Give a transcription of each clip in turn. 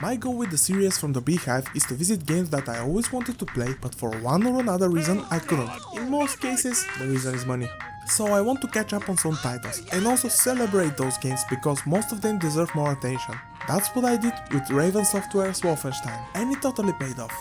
My goal with the series from the Beehive is to visit games that I always wanted to play, but for one or another reason I couldn't. In most cases, the reason is money. So I want to catch up on some titles, and also celebrate those games because most of them deserve more attention. That's what I did with Raven Software's Wolfenstein, and it totally paid off.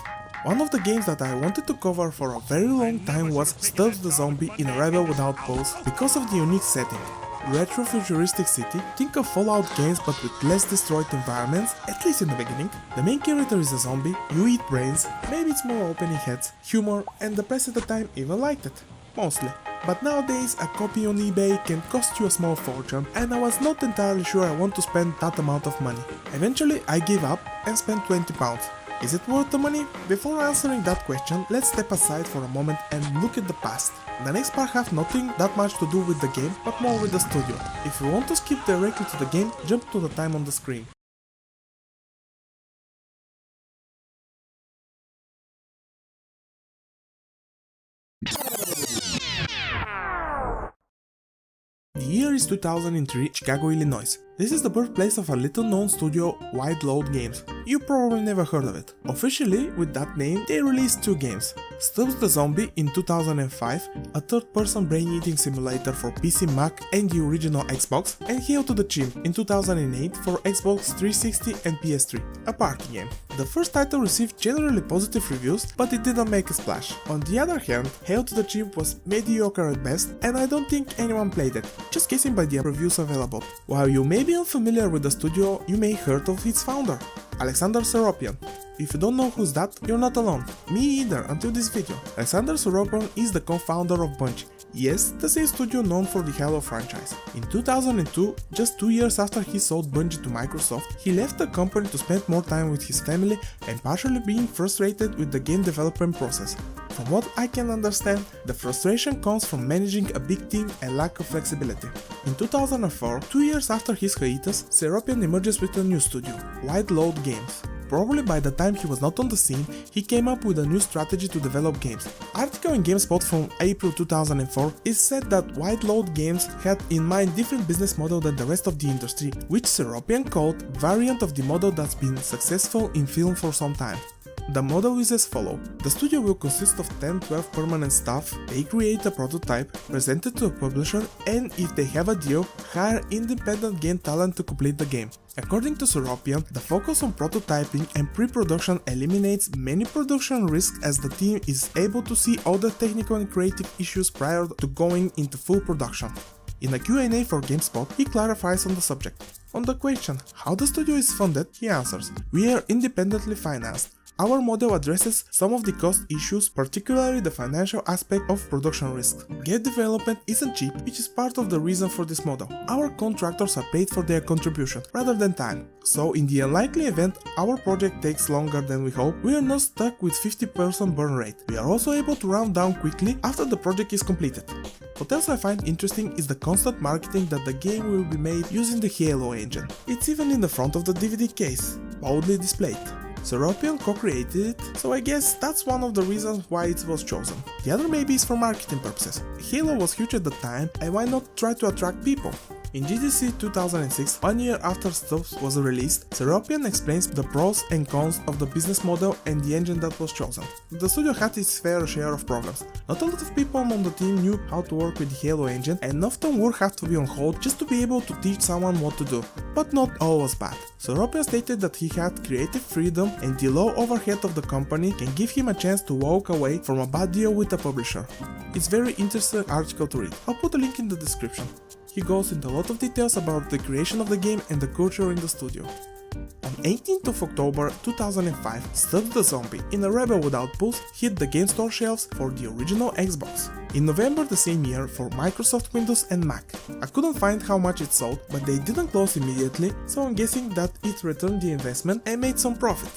One of the games that I wanted to cover for a very long time was Stubbs the Zombie in a Rebel Without Pulse because of the unique setting. Retro-futuristic city, think of Fallout games but with less destroyed environments, at least in the beginning. The main character is a zombie, you eat brains, maybe it's more opening heads, humor, and the press at the time even liked it. Mostly. But nowadays a copy on eBay can cost you a small fortune, and I was not entirely sure I want to spend that amount of money. Eventually I gave up and spent £20. Is it worth the money? Before answering that question, let's step aside for a moment and look at the past. The next part have nothing that much to do with the game, but more with the studio. If you want to skip directly to the game, jump to the time on the screen. The year is 2003, Chicago, Illinois. This is the birthplace of a little known studio, White Load Games. You probably never heard of it. Officially, with that name, they released two games. Stubbs the Zombie in 2005, a third-person brain-eating simulator for PC, Mac and the original Xbox, and Hail to the Chimp in 2008 for Xbox 360 and PS3, a party game. The first title received generally positive reviews, but it didn't make a splash. On the other hand, Hail to the Chimp was mediocre at best, and I don't think anyone played it, just guessing by the reviews available. While you may be unfamiliar with the studio, you may heard of its founder, Alexander Seropian. If you don't know who's that, you're not alone. Me either until this video. Alexander Seropian is the co-founder of Bungie. Yes, the same studio known for the Halo franchise. In 2002, just 2 years after he sold Bungie to Microsoft, he left the company to spend more time with his family and partially being frustrated with the game development process. From what I can understand, the frustration comes from managing a big team and lack of flexibility. In 2004, 2 years after his hiatus, Seropian emerges with a new studio, White Load Games. Probably by the time he was not on the scene, he came up with a new strategy to develop games. Article in GameSpot from April 2004 is said that White Load Games had in mind different business model than the rest of the industry, which Seropian called variant of the model that's been successful in film for some time. The model is as follows. The studio will consist of 10-12 permanent staff, they create a prototype, present it to a publisher, and if they have a deal, hire independent game talent to complete the game. According to Seropian, the focus on prototyping and pre-production eliminates many production risks as the team is able to see all the technical and creative issues prior to going into full production. In a Q&A for GameSpot, he clarifies on the subject. On the question how the studio is funded, he answers, "We are independently financed. Our model addresses some of the cost issues, particularly the financial aspect of production risks. Game development isn't cheap, which is part of the reason for this model. Our contractors are paid for their contribution, rather than time. So in the unlikely event our project takes longer than we hope, we are not stuck with 50% burn rate. We are also able to round down quickly after the project is completed." What else I find interesting is the constant marketing that the game will be made using the Halo engine. It's even in the front of the DVD case, boldly displayed. Seropian co-created it, so I guess that's one of the reasons why it was chosen. The other maybe is for marketing purposes. Halo was huge at the time, and why not try to attract people? In GDC 2006, 1 year after Stubbs was released, Seropian explains the pros and cons of the business model and the engine that was chosen. The studio had its fair share of problems. Not a lot of people on the team knew how to work with the Halo engine, and often work had to be on hold just to be able to teach someone what to do. But not all was bad. Seropian stated that he had creative freedom and the low overhead of the company can give him a chance to walk away from a bad deal with a publisher. It's a very interesting article to read. I'll put a link in the description. He goes into a lot of details about the creation of the game and the culture in the studio. On 18th of October 2005, Stubbs the Zombie in a Rebel Without Pulse hit the game store shelves for the original Xbox. In November the same year for Microsoft Windows and Mac. I couldn't find how much it sold, but they didn't close immediately, so I'm guessing that it returned the investment and made some profit.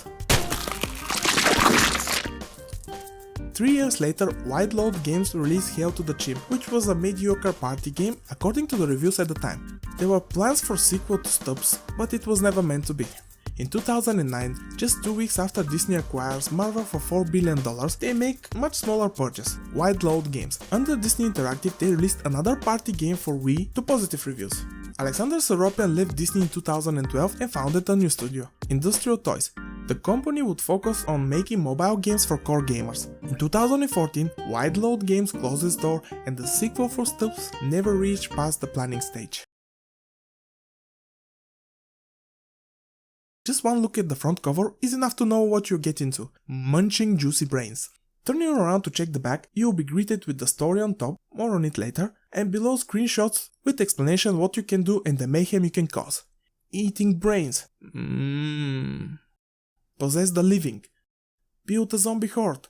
3 years later, White Load Games released Hail to the Chimp, which was a mediocre party game according to the reviews at the time. There were plans for sequel to Stubbs, but it was never meant to be. In 2009, just 2 weeks after Disney acquires Marvel for $4 billion, they make much smaller purchase, White Load Games. Under Disney Interactive, they released another party game for Wii to positive reviews. Alexander Seropian left Disney in 2012 and founded a new studio, Industrial Toys. The company would focus on making mobile games for core gamers. In 2014, Wide Load Games closed its door and the sequel for Stubbs never reached past the planning stage. Just one look at the front cover is enough to know what you get into: munching juicy brains. Turning around to check the back, you will be greeted with the story on top, more on it later, and below screenshots with explanation what you can do and the mayhem you can cause. Eating brains. Possess the living. Build a zombie horde.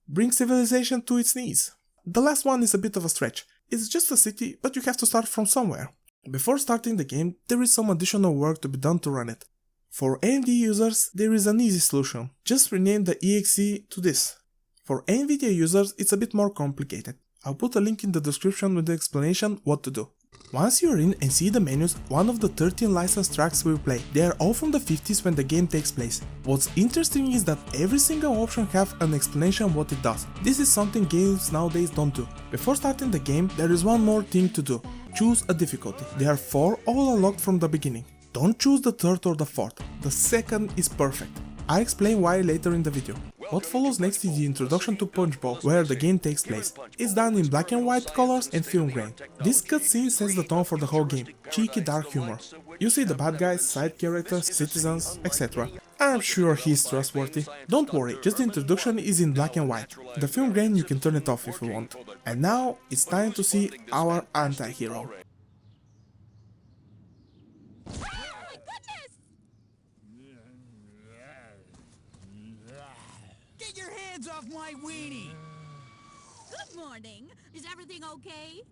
Bring civilization to its knees. The last one is a bit of a stretch. It's just a city, but you have to start from somewhere. Before starting the game, there is some additional work to be done to run it. For AMD users, there is an easy solution. Just rename the exe to this. For NVIDIA users, it's a bit more complicated. I'll put a link in the description with the explanation what to do. Once you're in and see the menus, one of the 13 licensed tracks will play. They are all from the 50s when the game takes place. What's interesting is that every single option have an explanation what it does. This is something games nowadays don't do. Before starting the game, there is one more thing to do. Choose a difficulty. There are 4 all unlocked from the beginning. Don't choose the 3rd or the 4th. The 2nd is perfect. I'll explain why later in the video. What follows next is the introduction to Punchbowl, where the game takes place. It's done in black and white colors and film grain. This cutscene sets the tone for the whole game, cheeky dark humor. You see the bad guys, side characters, citizens, etc. I'm sure he's trustworthy. Don't worry, just the introduction is in black and white. The film grain you can turn it off if you want. And now it's time to see our anti-hero. Get your hands off my weenie! Good morning. Is everything okay?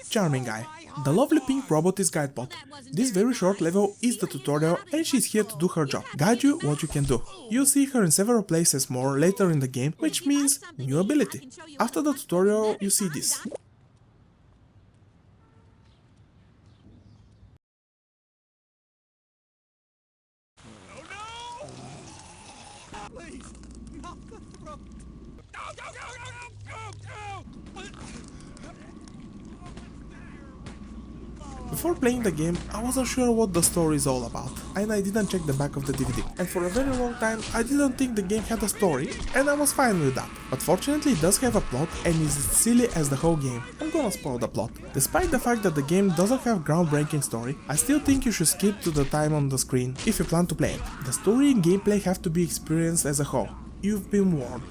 Charming guy. The lovely pink robot is Guidebot. This very short level is the tutorial and she's here to do her job, guide you what you can do. You'll see her in several places more later in the game, which means new ability. After the tutorial you see this. Please! Not the throat! Before playing the game, I wasn't sure what the story is all about, and I didn't check the back of the DVD. And for a very long time, I didn't think the game had a story, and I was fine with that. But fortunately it does have a plot and is as silly as the whole game. I'm gonna spoil the plot. Despite the fact that the game doesn't have groundbreaking story, I still think you should skip to the time on the screen if you plan to play it. The story and gameplay have to be experienced as a whole. You've been warned.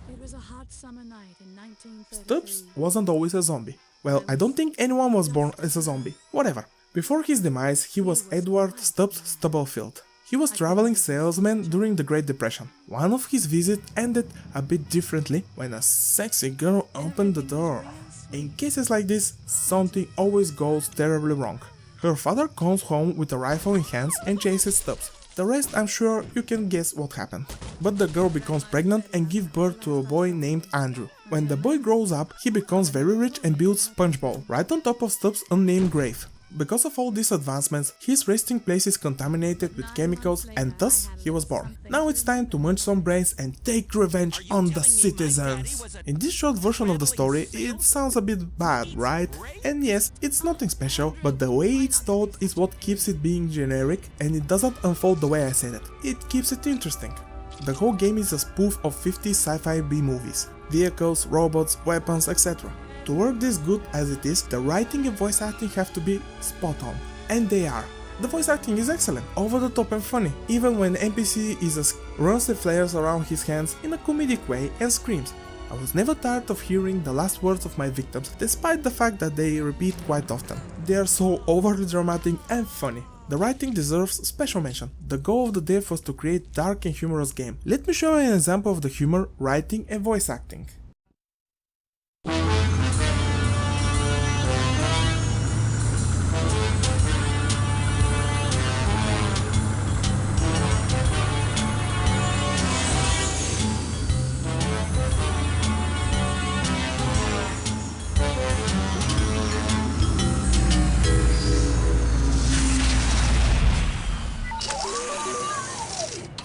It was a hot summer night in 1933. Stubbs wasn't always a zombie. Well, I don't think anyone was born as a zombie. Whatever. Before his demise, he was Edward Stubbs Stubblefield. He was traveling salesman during the Great Depression. One of his visits ended a bit differently when a sexy girl opened the door. In cases like this, something always goes terribly wrong. Her father comes home with a rifle in hands and chases Stubbs. The rest, I'm sure you can guess what happened. But the girl becomes pregnant and gives birth to a boy named Andrew. When the boy grows up, he becomes very rich and builds Punchbowl right on top of Stubbs' unnamed grave. Because of all these advancements, his resting place is contaminated with chemicals and thus he was born. Now it's time to munch some brains and take revenge on the citizens. In this short version of the story, it sounds a bit bad, right? And yes, it's nothing special, but the way it's told is what keeps it being generic and it doesn't unfold the way I said it. It keeps it interesting. The whole game is a spoof of 50s sci-fi B-movies. Vehicles, robots, weapons, etc. To work this good as it is, the writing and voice acting have to be spot on. And they are. The voice acting is excellent, over the top and funny, even when NPC runs the flares around his hands in a comedic way and screams. I was never tired of hearing the last words of my victims, despite the fact that they repeat quite often. They are so overly dramatic and funny. The writing deserves special mention. The goal of the dev was to create dark and humorous game. Let me show you an example of the humor, writing and voice acting.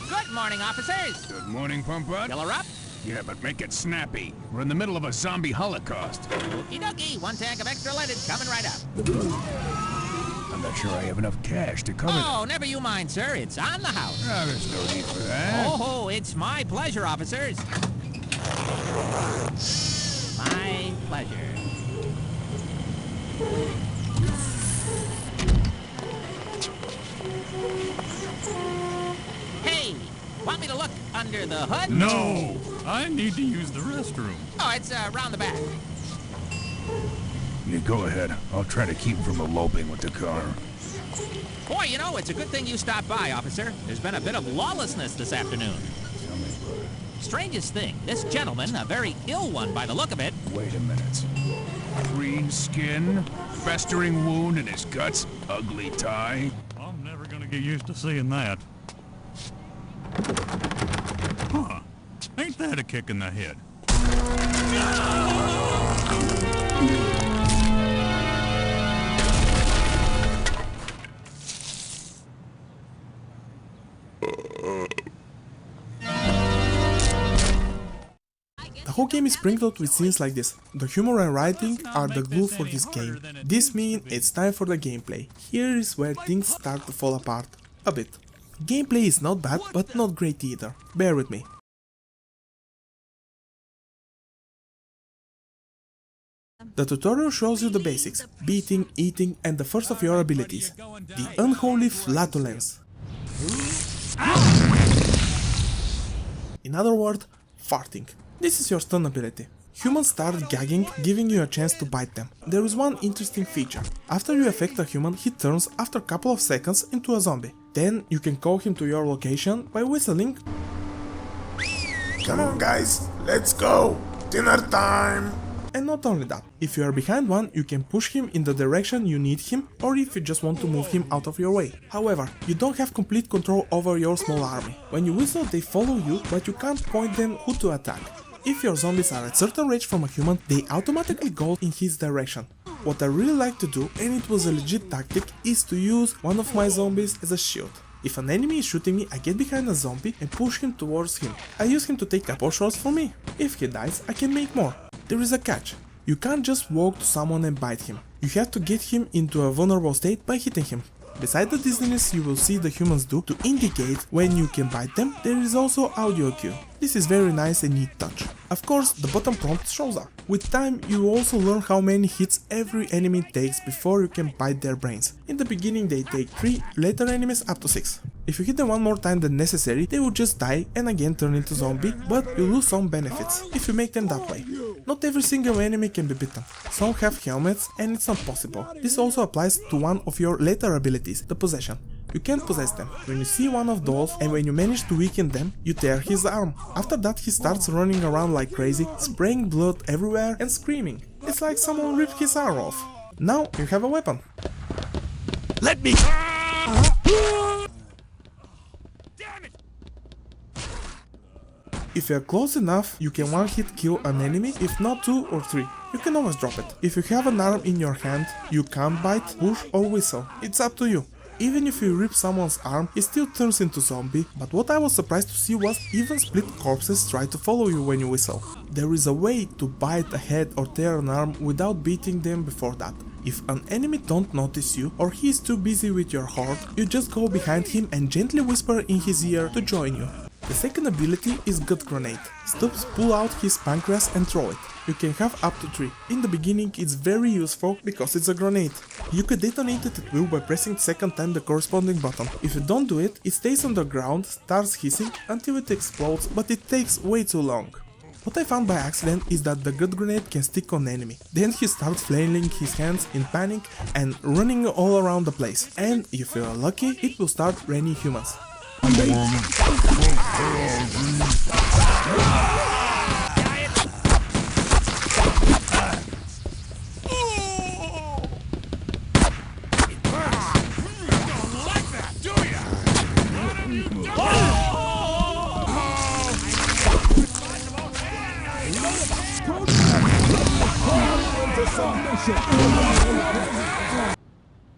Good morning, officers. Good morning, Pump Bud. Filler up. Yeah, but make it snappy. We're in the middle of a zombie holocaust. Okie dokie, 1 tank of extra leaded coming right up. I'm not sure I have enough cash to cover Oh, never you mind, sir. It's on the house. that. There's no need for that. Oh, it's my pleasure, officers. My pleasure. Hey, want me to look under the hood? No! I need to use the restroom. Oh, it's round the back. Yeah, go ahead. I'll try to keep from eloping with the car. Boy, you know, it's a good thing you stopped by, officer. There's been a bit of lawlessness this afternoon. Tell me about it. Strangest thing, this gentleman, a very ill one by the look of it. Wait a minute. Green skin, festering wound in his guts, ugly tie. I'm never gonna get used to seeing that. Huh. Ain't that a kick in the head? The whole game is sprinkled with scenes like this. The humor and writing are the glue for this game. This means it's time for the gameplay. Here is where things start to fall apart. A bit. Gameplay is not bad, but not great either. Bear with me. The tutorial shows you the basics: beating, eating, and the first of your abilities, the unholy flatulence. In other words, farting. This is your stun ability. Humans start gagging, giving you a chance to bite them. There is one interesting feature. After you affect a human, he turns after a couple of seconds into a zombie. Then you can call him to your location by whistling. Come on guys, let's go! Dinner time! And not only that, if you are behind one, you can push him in the direction you need him, or if you just want to move him out of your way. However, you don't have complete control over your small army. When you whistle, they follow you, but you can't point them who to attack. If your zombies are at certain range from a human, they automatically go in his direction. What I really like to do, and it was a legit tactic, is to use one of my zombies as a shield. If an enemy is shooting me, I get behind a zombie and push him towards him. I use him to take couple shots for me. If he dies, I can make more. There is a catch. You can't just walk to someone and bite him. You have to get him into a vulnerable state by hitting him. Beside the dizziness you will see the humans do to indicate when you can bite them, there is also audio cue. This is very nice and neat touch. Of course, the bottom prompt shows up. With time, you also learn how many hits every enemy takes before you can bite their brains. In the beginning they take 3, later enemies up to 6. If you hit them one more time than necessary, they will just die and again turn into zombie, but you lose some benefits if you make them that way. Not every single enemy can be beaten. Some have helmets and it's not possible. This also applies to one of your later abilities, the possession. You can't possess them. When you see one of those and when you manage to weaken them, you tear his arm. After that he starts running around like crazy, spraying blood everywhere and screaming. It's like someone ripped his arm off. Now you have a weapon. Let me... If you are close enough, you can one-hit kill an enemy, if not 2 or 3. You can always drop it. If you have an arm in your hand, you can't bite, push or whistle. It's up to you. Even if you rip someone's arm, he still turns into zombie, but what I was surprised to see was even split corpses try to follow you when you whistle. There is a way to bite a head or tear an arm without beating them before that. If an enemy don't notice you or he is too busy with your horde, you just go behind him and gently whisper in his ear to join you. The second ability is Gut Grenade. Stubbs pull out his pancreas and throw it. You can have up to 3. In the beginning it's very useful because it's a grenade. You can detonate it at will by pressing the second time the corresponding button. If you don't do it, it stays on the ground, starts hissing until it explodes, but it takes way too long. What I found by accident is that the Gut Grenade can stick on enemy. Then he starts flailing his hands in panic and running all around the place. And if you are lucky, it will start raining humans.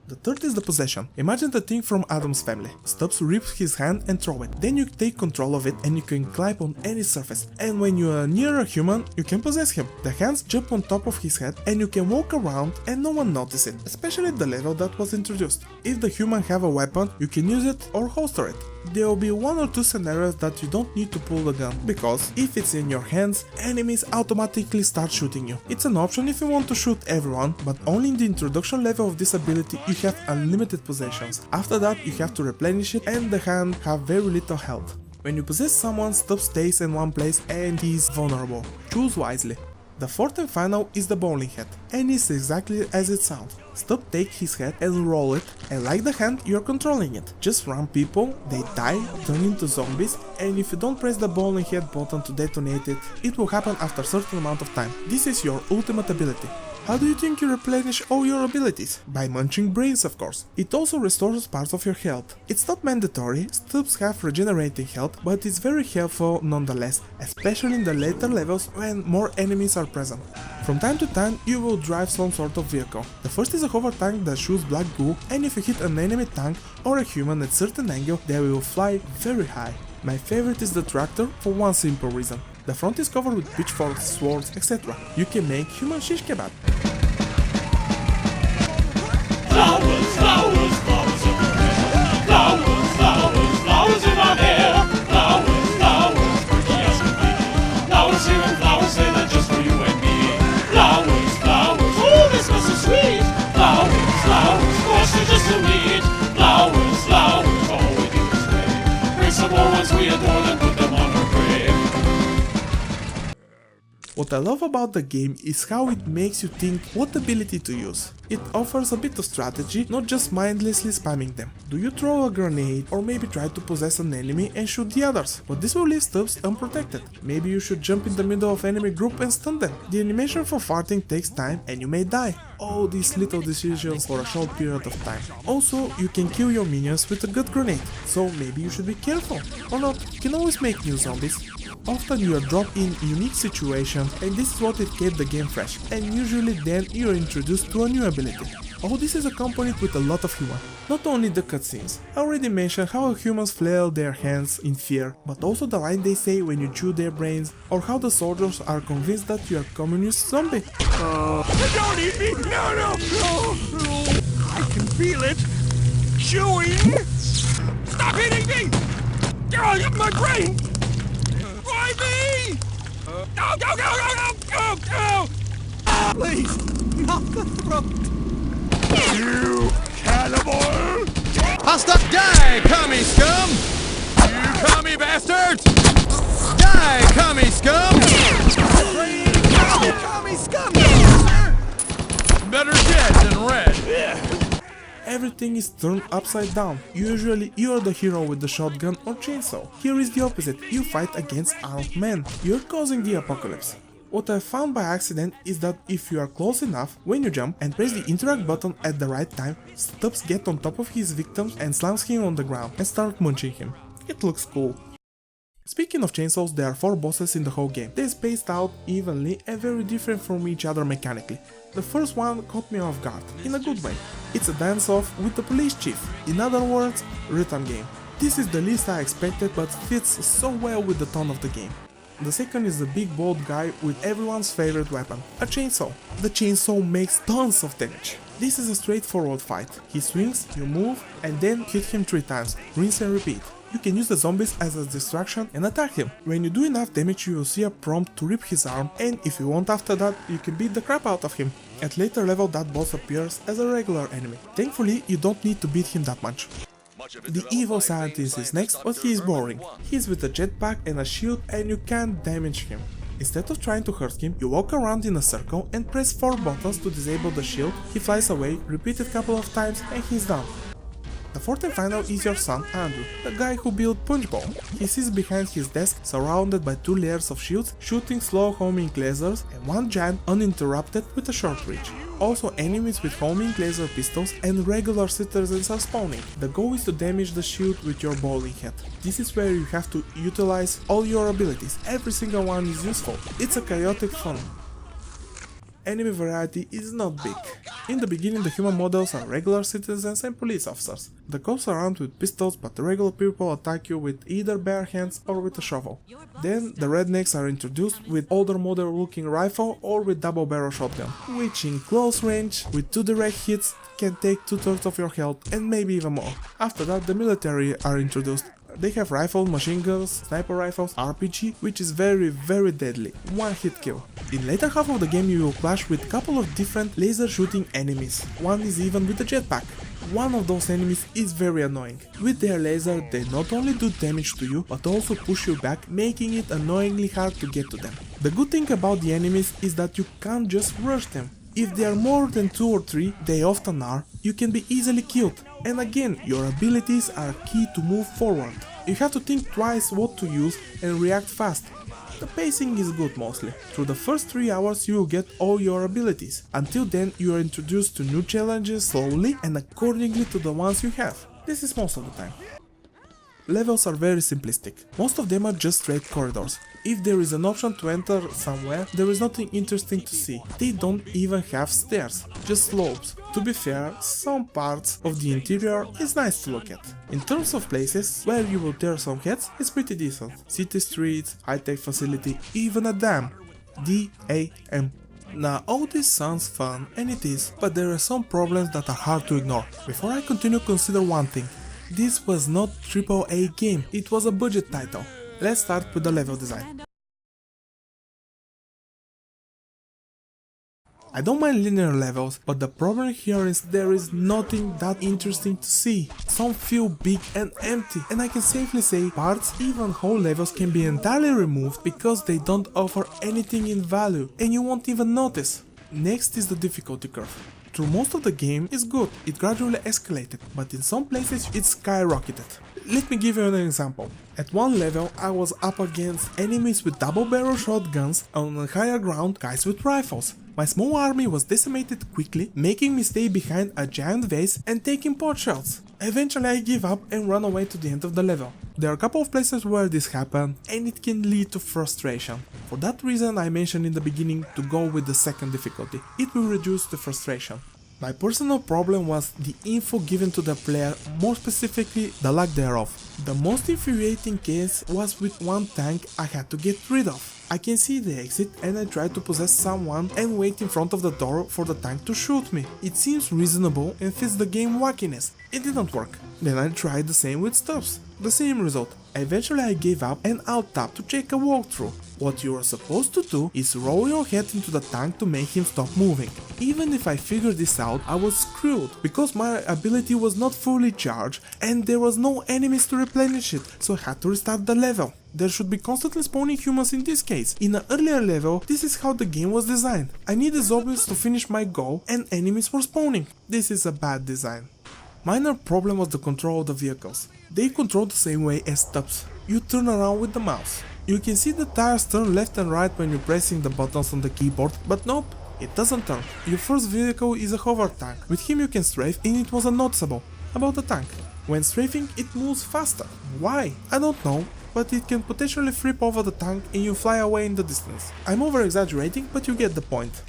The third is the possession. Imagine the thing from Adam's family. Stubbs rips his hand and throw it. Then you take control of it and you can climb on any surface. And when you are near a human, you can possess him. The hands jump on top of his head and you can walk around and no one notices it, especially the level that was introduced. If the human have a weapon, you can use it or holster it. There will be 1 or 2 scenarios that you don't need to pull the gun, because if it's in your hands, enemies automatically start shooting you. It's an option if you want to shoot everyone, but only in the introduction level of this ability you have unlimited possessions. After that you have to replenish it and the hand have very little health. When you possess someone, Stubbs stays in one place and he is vulnerable. Choose wisely. The fourth and final is the bowling head, and it's exactly as it sounds. Stubbs takes his head and roll it, and like the hand, you're controlling it. Just run people, they die, turn into zombies, and if you don't press the bowling head button to detonate it, it will happen after a certain amount of time. This is your ultimate ability. How do you think you replenish all your abilities? By munching brains, of course. It also restores parts of your health. It's not mandatory, Stubbs have regenerating health, but it's very helpful nonetheless, especially in the later levels when more enemies are present. From time to time you will drive some sort of vehicle. The first is a hover tank that shoots black goo, and if you hit an enemy tank or a human at certain angle, they will fly very high. My favorite is the tractor for one simple reason. The front is covered with pitchforks, swords, etc. You can make human shish kebab. Flowers, flowers, flowers everywhere. Flowers, flowers, flowers in my hair. Flowers, flowers, pretty as can be. Flowers here and flowers there, they're just for you and me. Flowers, flowers, oh, this smells so sweet. Flowers, flowers, gosh, they're just so neat. Flowers, flowers, all we do is pray. Bring some more ones we adore and put them on our grave. What I love about the game is how it makes you think what ability to use. It offers a bit of strategy, not just mindlessly spamming them. Do you throw a grenade or maybe try to possess an enemy and shoot the others? But this will leave Stubbs unprotected. Maybe you should jump in the middle of enemy group and stun them. The animation for farting takes time and you may die. All these little decisions for a short period of time. Also, you can kill your minions with a good grenade, so maybe you should be careful. Or not, you can always make new zombies. Often you are dropped in unique situations and this is what it kept the game fresh, and usually then you are introduced to a new ability. All this is accompanied with a lot of humor. Not only the cutscenes, I already mentioned how humans flail their hands in fear, but also the line they say when you chew their brains, or how the soldiers are convinced that you are a communist zombie. Don't eat me! No, no, no, no! I can feel it! Chewing! Stop eating me! Oh, my brain! Why me? Go, go, go, go, go, go, go! Please, not the throat. You cannibal! Hostile! Die, commie scum! You commie bastards! Die, commie scum! Commie scum! Better dead than red! Everything is turned upside down. Usually you are the hero with the shotgun or chainsaw. Here is the opposite, you fight against armed men. You're causing the apocalypse. What I found by accident is that if you are close enough, when you jump and press the interact button at the right time, Stubbs gets on top of his victim and slams him on the ground and starts munching him. It looks cool. Speaking of chainsaws, there are 4 bosses in the whole game. They're spaced out evenly and very different from each other mechanically. The first one caught me off guard, in a good way. It's a dance-off with the police chief, in other words, rhythm game. This is the least I expected but fits so well with the tone of the game. The second is the big bald guy with everyone's favorite weapon, a chainsaw. The chainsaw makes tons of damage. This is a straightforward fight. He swings, you move, and then hit him 3 times, rinse and repeat. You can use the zombies as a distraction and attack him. When you do enough damage you will see a prompt to rip his arm, and if you want after that you can beat the crap out of him. At later level that boss appears as a regular enemy. Thankfully you don't need to beat him that much. The evil scientist is next, but he is boring. He's with a jetpack and a shield and you can't damage him. Instead of trying to hurt him, you walk around in a circle and press 4 buttons to disable the shield, he flies away, repeat it a couple of times and he's done. The fourth and final is your son Andrew, the guy who built Punchbowl. He sits behind his desk surrounded by 2 layers of shields, shooting slow homing lasers and 1 giant uninterrupted with a short reach. Also enemies with homing laser pistols and regular citizens are spawning. The goal is to damage the shield with your bowling head. This is where you have to utilize all your abilities, every single one is useful. It's a chaotic fun. enemy variety is not big. In the beginning the human models are regular citizens and police officers. The cops are armed with pistols, but the regular people attack you with either bare hands or with a shovel. Then the rednecks are introduced with older model looking rifle or with double barrel shotgun, which in close range with 2 direct hits can take 2/3 of your health and maybe even more. After that the military are introduced. They have rifles, machine guns, sniper rifles, RPG, which is very deadly, 1-hit kill. In later half of the game you will clash with couple of different laser shooting enemies, one is even with a jetpack. One of those enemies is very annoying. With their laser they not only do damage to you, but also push you back, making it annoyingly hard to get to them. The good thing about the enemies is that you can't just rush them. If they are more than 2 or 3, they often are, you can be easily killed. And again, your abilities are key to move forward. You have to think twice what to use and react fast. The pacing is good mostly. Through the first 3 hours you will get all your abilities. Until then you are introduced to new challenges slowly and accordingly to the ones you have. This is most of the time. Levels are very simplistic. Most of them are just straight corridors. If there is an option to enter somewhere, there is nothing interesting to see. They don't even have stairs, just slopes. To be fair, some parts of the interior is nice to look at. In terms of places where you will tear some heads, it's pretty decent. City streets, high-tech facility, even a dam. D-A-M. Now all this sounds fun, and it is, but there are some problems that are hard to ignore. Before I continue, consider one thing. This was not AAA game, it was a budget title. Let's start with the level design. I don't mind linear levels, but the problem here is there is nothing that interesting to see. Some feel big and empty, and I can safely say parts, even whole levels, can be entirely removed because they don't offer anything in value and you won't even notice. Next is the difficulty curve. Through most of the game is good, it gradually escalated, but in some places it skyrocketed. Let me give you an example. At one level I was up against enemies with double barrel shotguns, on the higher ground guys with rifles. My small army was decimated quickly, making me stay behind a giant vase and taking pot shots. Eventually I give up and run away to the end of the level. There are a couple of places where this happened and it can lead to frustration. For that reason I mentioned in the beginning to go with the second difficulty. It will reduce the frustration. My personal problem was the info given to the player, more specifically the lack thereof. The most infuriating case was with one tank I had to get rid of. I can see the exit and I try to possess someone and wait in front of the door for the tank to shoot me. It seems reasonable and fits the game wackiness. It didn't work. Then I tried the same with Stubbs. The same result. Eventually I gave up and alt-tapped to check a walkthrough. What you are supposed to do is roll your head into the tank to make him stop moving. Even if I figured this out, I was screwed, because my ability was not fully charged and there was no enemies to replenish it, so I had to restart the level. There should be constantly spawning humans in this case. In an earlier level, this is how the game was designed. I needed zombies to finish my goal and enemies were spawning. This is a bad design. Minor problem was the control of the vehicles. They control the same way as Stubbs. You turn around with the mouse. You can see the tires turn left and right when you're pressing the buttons on the keyboard, but nope, it doesn't turn. Your first vehicle is a hover tank. With him you can strafe and it wasn't noticeable. About the tank. When strafing it moves faster. Why? I don't know, but it can potentially flip over the tank and you fly away in the distance. I'm over exaggerating, but you get the point.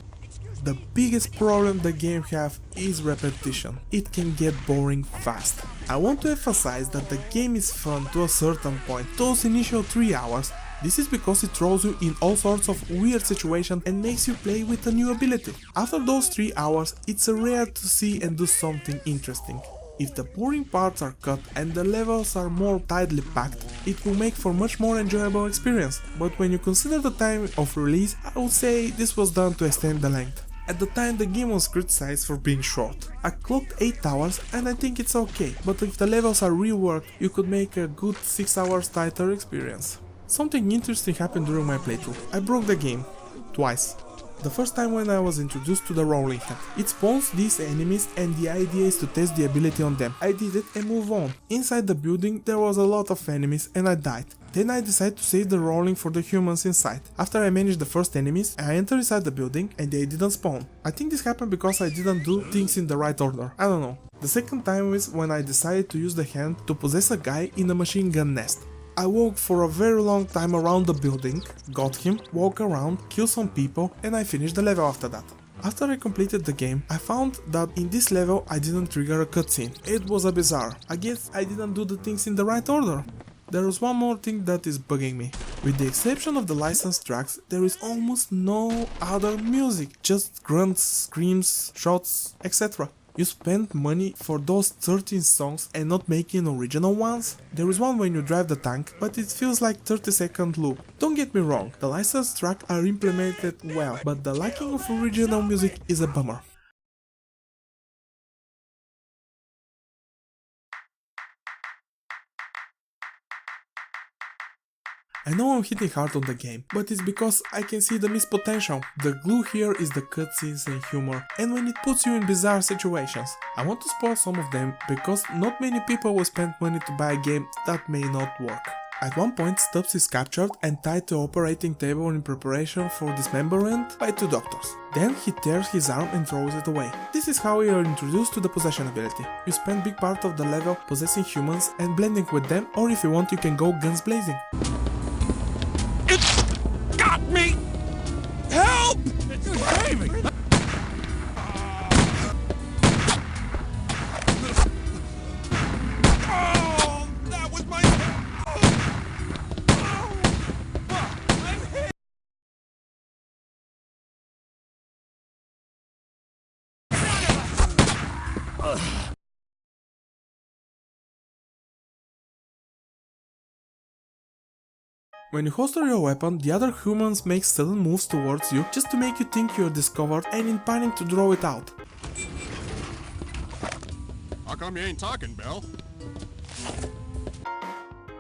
The biggest problem the game have is repetition. It can get boring fast. I want to emphasize that the game is fun to a certain point, those initial 3 hours. This is because it throws you in all sorts of weird situations and makes you play with a new ability. After those 3 hours, it's rare to see and do something interesting. If the boring parts are cut and the levels are more tightly packed, it will make for much more enjoyable experience. But when you consider the time of release, I would say this was done to extend the length. At the time the game was criticized for being short. I clocked 8 hours and I think it's okay, but if the levels are reworked, you could make a good 6 hours tighter experience. Something interesting happened during my playthrough. I broke the game. Twice. The first time when I was introduced to the rolling head. It spawns these enemies and the idea is to test the ability on them. I did it and move on. Inside the building there was a lot of enemies and I died. Then I decided to save the rolling for the humans inside. After I managed the first enemies, I entered inside the building and they didn't spawn. I think this happened because I didn't do things in the right order. I don't know. The second time was when I decided to use the hand to possess a guy in a machine gun nest. I walked for a very long time around the building, got him, walked around, killed some people and I finished the level after that. After I completed the game, I found that in this level I didn't trigger a cutscene. It was a bizarre. I guess I didn't do the things in the right order. There is one more thing that is bugging me. With the exception of the licensed tracks, there is almost no other music, just grunts, screams, shots, etc. You spend money for those 13 songs and not making original ones? There is one when you drive the tank, but it feels like 30-second loop. Don't get me wrong, the licensed tracks are implemented well, but the lacking of original music is a bummer. I know I'm hitting hard on the game, but it's because I can see the missed potential. The glue here is the cutscenes and humor, and when it puts you in bizarre situations. I want to spoil some of them, because not many people will spend money to buy a game that may not work. At one point, Stubbs is captured and tied to an operating table in preparation for dismemberment by 2 doctors. Then he tears his arm and throws it away. This is how we are introduced to the possession ability. You spend big part of the level possessing humans and blending with them, or if you want you can go guns blazing. It's got me! Help! It's craving! Oh, that was my... When you holster your weapon, the other humans make sudden moves towards you just to make you think you're discovered and in panic to draw it out. How come you ain't talking, Bill?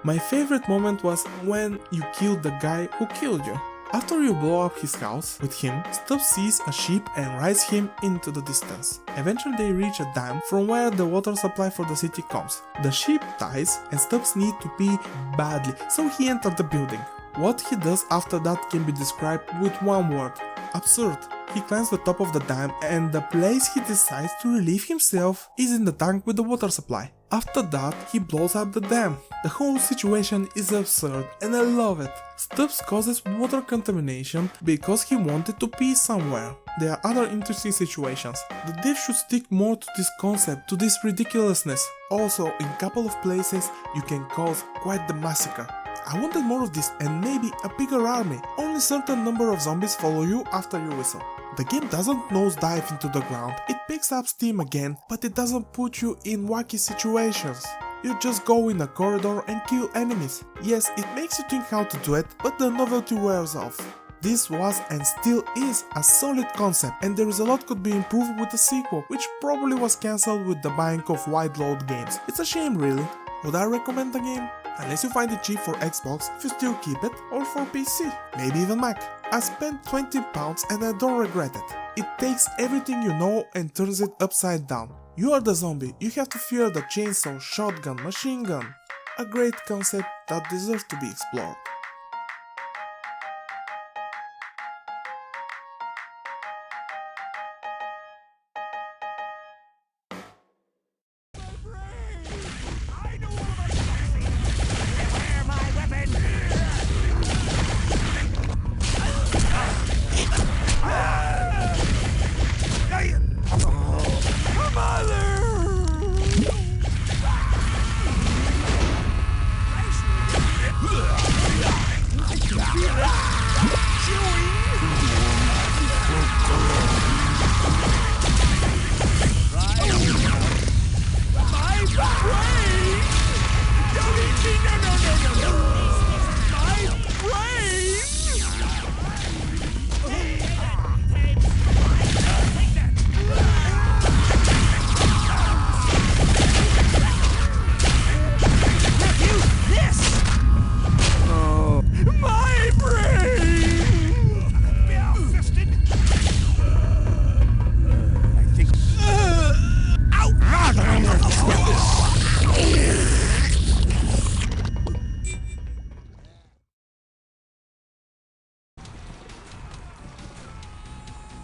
My favorite moment was when you killed the guy who killed you. After you blow up his house with him, Stubbs sees a sheep and rides him into the distance. Eventually they reach a dam from where the water supply for the city comes. The sheep dies and Stubbs needs to pee badly, so he enters the building. What he does after that can be described with one word: absurd. He climbs the top of the dam and the place he decides to relieve himself is in the tank with the water supply. After that, he blows up the dam. The whole situation is absurd and I love it. Stubbs causes water contamination because he wanted to pee somewhere. There are other interesting situations. The dev should stick more to this concept, to this ridiculousness. Also, in couple of places you can cause quite the massacre. I wanted more of this and maybe a bigger army. Only certain number of zombies follow you after you whistle. The game doesn't nosedive into the ground, it picks up steam again, but it doesn't put you in wacky situations. You just go in a corridor and kill enemies. Yes, it makes you think how to do it, but the novelty wears off. This was and still is a solid concept, and there is a lot could be improved with the sequel, which probably was cancelled with the buying of wide load games. It's a shame really. Would I recommend the game? Unless you find it cheap for Xbox, if you still keep it, or for PC, maybe even Mac. I spent £20 and I don't regret it. It takes everything you know and turns it upside down. You are the zombie, you have to fear the chainsaw, shotgun, machine gun. A great concept that deserves to be explored.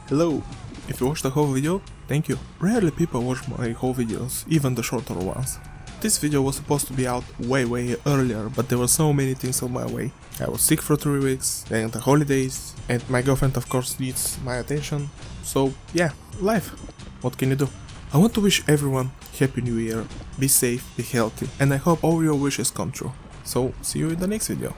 Hello! If you watched the whole video, thank you. Rarely people watch my whole videos, even the shorter ones. This video was supposed to be out way earlier, but there were so many things on my way. I was sick for 3 weeks, and the holidays, and my girlfriend of course needs my attention. So yeah, life. What can you do? I want to wish everyone Happy New Year, be safe, be healthy, and I hope all your wishes come true. So see you in the next video.